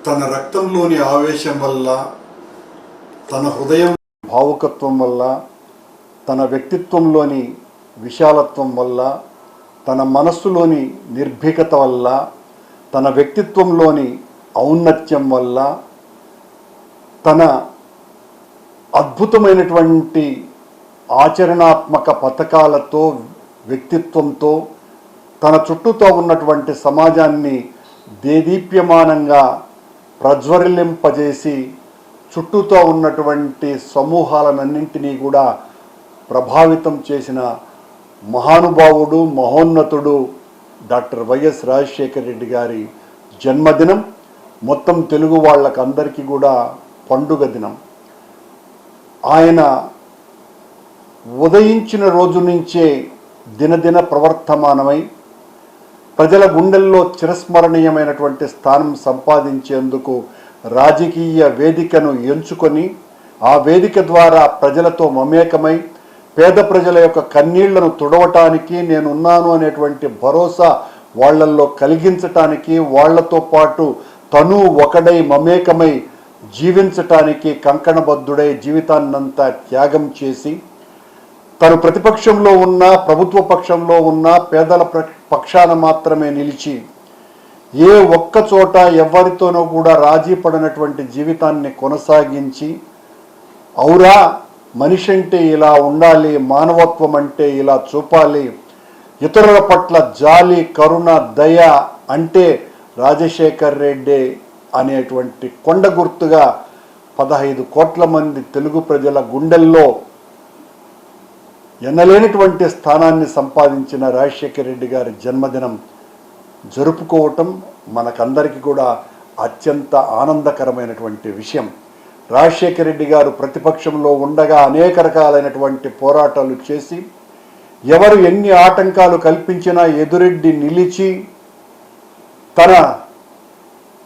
తన రక్తంలోని ఆవేశం వల్ల, తన హృదయం భావుకత్వం వల్ల, తన వ్యక్తిత్వంలోని విశాలత్వం వల్ల, తన మనస్సులోని నిర్భీకత వల్ల, తన వ్యక్తిత్వంలోని ఔన్నత్యం వల్ల, తన అద్భుతమైనటువంటి ఆచరణాత్మక పథకాలతో, వ్యక్తిత్వంతో తన చుట్టూతో ఉన్నటువంటి సమాజాన్ని దేదీప్యమానంగా ప్రజ్వరిల్లింపజేసి చుట్టూతో ఉన్నటువంటి సమూహాలన్నింటినీ కూడా ప్రభావితం చేసిన మహానుభావుడు, మహోన్నతుడు డాక్టర్ వైఎస్ రాజశేఖర రెడ్డి గారి జన్మదినం మొత్తం తెలుగు వాళ్ళకందరికీ కూడా పండుగ దినం. ఆయన ఉదయించిన రోజు నుంచే దినదిన ప్రవర్తమానమై ప్రజల గుండెల్లో చిరస్మరణీయమైనటువంటి స్థానం సంపాదించేందుకు రాజకీయ వేదికను ఎంచుకొని ఆ వేదిక ద్వారా ప్రజలతో మమేకమై పేద ప్రజల యొక్క కన్నీళ్లను తుడవటానికి, నేనున్నాను అనేటువంటి భరోసా వాళ్లల్లో కలిగించటానికి, వాళ్లతో పాటు తను ఒకడై మమేకమై జీవించటానికి కంకణబద్ధుడై జీవితాన్నంతా త్యాగం చేసి తను ప్రతిపక్షంలో ఉన్నా, ప్రభుత్వ పక్షంలో ఉన్నా పేదల పక్షాన మాత్రమే నిలిచి ఏ ఒక్క చోట ఎవరితోనూ కూడా రాజీ పడినటువంటి జీవితాన్ని కొనసాగించి, ఔరా మనిషి అంటే ఇలా ఉండాలి, మానవత్వం అంటే ఇలా చూపాలి, ఇతరుల పట్ల జాలి, కరుణ, దయ అంటే రాజశేఖర్ రెడ్డి అనేటువంటి కొండ గుర్తుగా 15 కోట్ల మంది తెలుగు ప్రజల గుండెల్లో ఎన్నలేనటువంటి స్థానాన్ని సంపాదించిన రాజశేఖర రెడ్డి గారి జన్మదినం జరుపుకోవటం మనకందరికీ కూడా అత్యంత ఆనందకరమైనటువంటి విషయం. రాజశేఖర రెడ్డి గారు ప్రతిపక్షంలో ఉండగా అనేక రకాలైనటువంటి పోరాటాలు చేసి, ఎవరు ఎన్ని ఆటంకాలు కల్పించినా ఎదురెడ్డి నిలిచి తన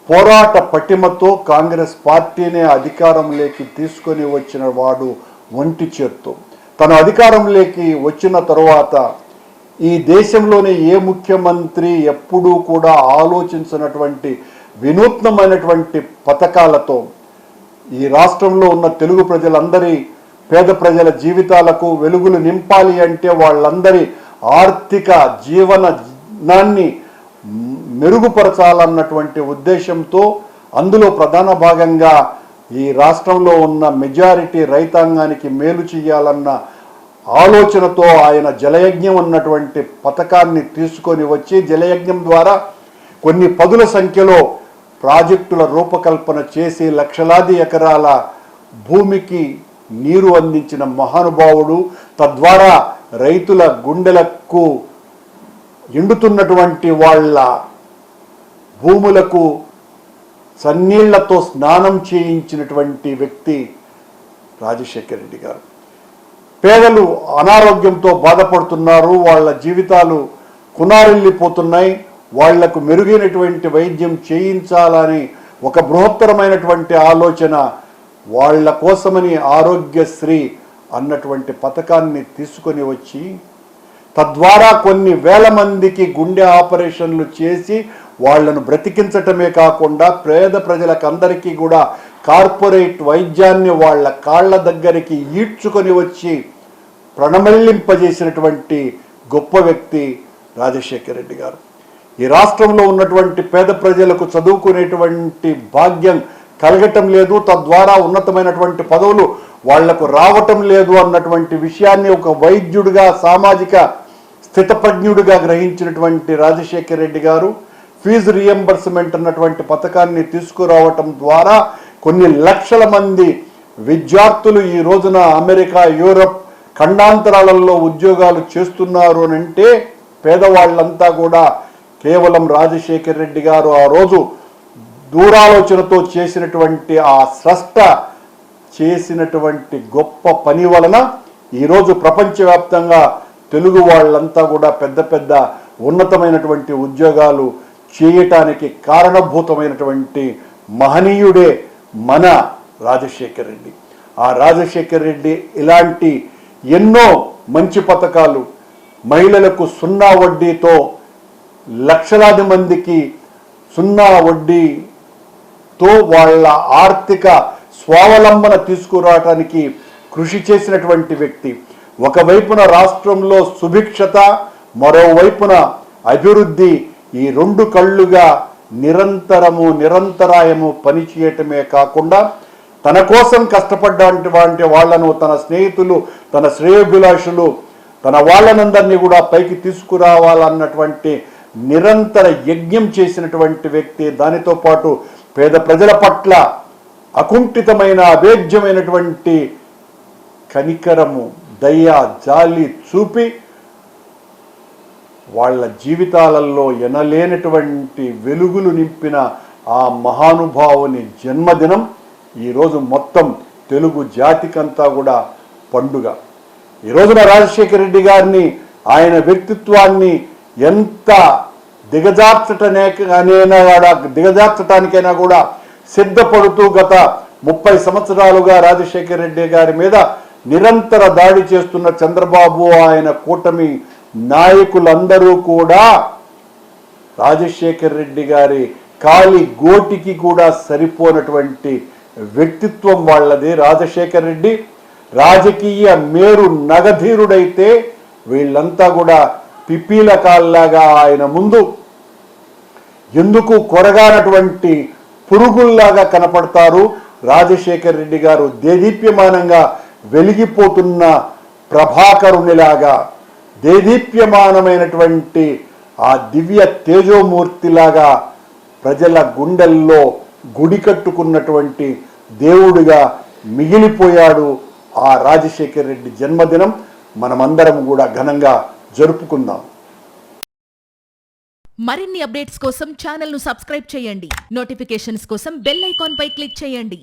పోరాట పటిమతో కాంగ్రెస్ పార్టీనే అధికారంలోకి తీసుకొని వచ్చిన వాడు ఒంటి చేత్తో. తన అధికారంలోకి వచ్చిన తరువాత ఈ దేశంలోనే ఏ ముఖ్యమంత్రి ఎప్పుడూ కూడా ఆలోచించినటువంటి వినూత్నమైనటువంటి పథకాలతో ఈ రాష్ట్రంలో ఉన్న తెలుగు ప్రజలందరి, పేద ప్రజల జీవితాలకు వెలుగులు నింపాలి అంటే వాళ్ళందరి ఆర్థిక జీవనాన్ని మెరుగుపరచాలన్నటువంటి ఉద్దేశంతో, అందులో ప్రధాన భాగంగా ఈ రాష్ట్రంలో ఉన్న మెజారిటీ రైతాంగానికి మేలు చేయాలన్న ఆలోచనతో ఆయన జలయజ్ఞం అన్నటువంటి పథకాన్ని తీసుకొని వచ్చి జలయజ్ఞం ద్వారా కొన్ని పదుల సంఖ్యలో ప్రాజెక్టుల రూపకల్పన చేసి లక్షలాది ఎకరాల భూమికి నీరు అందించిన మహానుభావుడు. తద్వారా రైతుల గుండెలకు ఎండుతున్నటువంటి వాళ్ళ భూములకు సన్నీళ్లతో స్నానం చేయించినటువంటి వ్యక్తి రాజశేఖర రెడ్డి గారు. పేదలు అనారోగ్యంతో బాధపడుతున్నారు, వాళ్ళ జీవితాలు కునారిల్లిపోతున్నాయి, వాళ్లకు మెరుగైనటువంటి వైద్యం చేయించాలని ఒక బృహత్తరమైనటువంటి ఆలోచన వాళ్ళ కోసమని ఆరోగ్యశ్రీ అన్నటువంటి పథకాన్ని తీసుకొని వచ్చి తద్వారా కొన్ని వేల మందికి గుండె ఆపరేషన్లు చేసి వాళ్లను బ్రతికించటమే కాకుండా పేద ప్రజలకందరికీ కూడా కార్పొరేట్ వైద్యాన్ని వాళ్ళ కాళ్ల దగ్గరికి ఈడ్చుకొని వచ్చి ప్రణమల్లింపజేసినటువంటి గొప్ప వ్యక్తి రాజశేఖర రెడ్డి గారు. ఈ రాష్ట్రంలో ఉన్నటువంటి పేద ప్రజలకు చదువుకునేటువంటి భాగ్యం కలగటం లేదు, తద్వారా ఉన్నతమైనటువంటి పదవులు వాళ్లకు రావటం లేదు అన్నటువంటి విషయాన్ని ఒక వైద్యుడిగా, సామాజిక స్థితప్రజ్ఞుడిగా గ్రహించినటువంటి రాజశేఖర రెడ్డి గారు ఫీజు రియంబర్స్మెంట్ అన్నటువంటి పథకాన్ని తీసుకురావటం ద్వారా కొన్ని లక్షల మంది విద్యార్థులు ఈ రోజున అమెరికా, యూరప్ ఖండాంతరాలలో ఉద్యోగాలు చేస్తున్నారు అని అంటే పేదవాళ్ళంతా కూడా కేవలం రాజశేఖర రెడ్డి గారు ఆ రోజు దూరాలోచనతో చేసినటువంటి ఆ స్రష్ట చేసినటువంటి గొప్ప పని వలన ఈరోజు ప్రపంచవ్యాప్తంగా తెలుగు వాళ్ళంతా కూడా పెద్ద పెద్ద ఉన్నతమైనటువంటి ఉద్యోగాలు చేయటానికి కారణభూతమైనటువంటి మహనీయుడే మన రాజశేఖర రెడ్డి. ఆ రాజశేఖర రెడ్డి ఇలాంటి ఎన్నో మంచి పథకాలు, మహిళలకు 0 వడ్డీతో లక్షలాది మందికి 0 వడ్డీ తో వాళ్ళ ఆర్థిక స్వావలంబన తీసుకురావడానికి కృషి చేసినటువంటి వ్యక్తి. ఒకవైపున రాష్ట్రంలో సుభిక్షత, మరోవైపున అభివృద్ధి, ఈ రెండు కళ్ళుగా నిరంతరాయము పనిచేయటమే కాకుండా తన కోసం కష్టపడ్డటువంటి వాళ్లను, తన స్నేహితులు, తన శ్రేయోభిలాషులు, తన వాళ్ళనందరినీ కూడా పైకి తీసుకురావాలన్నటువంటి నిరంతర యజ్ఞం చేసినటువంటి వ్యక్తి. దానితో పాటు పేద ప్రజల పట్ల అకుంఠితమైన అభేద్యమైనటువంటి కనికరము, దయ, జాలి చూపి వాళ్ళ జీవితాలలో ఎనలేనటువంటి వెలుగులు నింపిన ఆ మహానుభావుని జన్మదినం ఈరోజు మొత్తం తెలుగు జాతికంతా కూడా పండుగ. ఈ రోజున రాజశేఖర రెడ్డి గారిని, ఆయన వ్యక్తిత్వాన్ని ఎంత దిగజార్చటానికైనా కూడా సిద్ధపడుతూ గత 30 సంవత్సరాలుగా రాజశేఖర రెడ్డి గారి మీద నిరంతర దాడి చేస్తున్న చంద్రబాబు, ఆయన కూటమి నాయకులందరూ కూడా రాజశేఖర రెడ్డి గారి కాలి గోటికి కూడా సరిపోనటువంటి వ్యక్తిత్వం వాళ్ళది. రాజశేఖర రెడ్డి రాజకీయ మేరు నగధీరుడైతే వీళ్ళంతా కూడా పిపీలకాల్లాగా ఆయన ముందు ఎందుకు కొరగానటువంటి పురుగుల్లాగా కనపడతారు. రాజశేఖర రెడ్డి గారు దేదీప్యమానంగా వెలిగిపోతున్న ప్రభాకరునిలాగా, దేదీప్యమానమైనటువంటి ఆ దివ్య తేజోమూర్తిలాగా ప్రజల గుండెల్లో గుడి కట్టుకున్నటువంటి దేవుడిగా మిగిలిపోయాడు. ఆ రాజశేఖర రెడ్డి జన్మదినం మనమందరం కూడా ఘనంగా జరుపుకుందాం. మరిన్ని అప్డేట్స్ కోసం ఛానల్ ను సబ్స్క్రైబ్ చేయండి. నోటిఫికేషన్స్ కోసం బెల్ ఐకాన్ పై క్లిక్ చేయండి.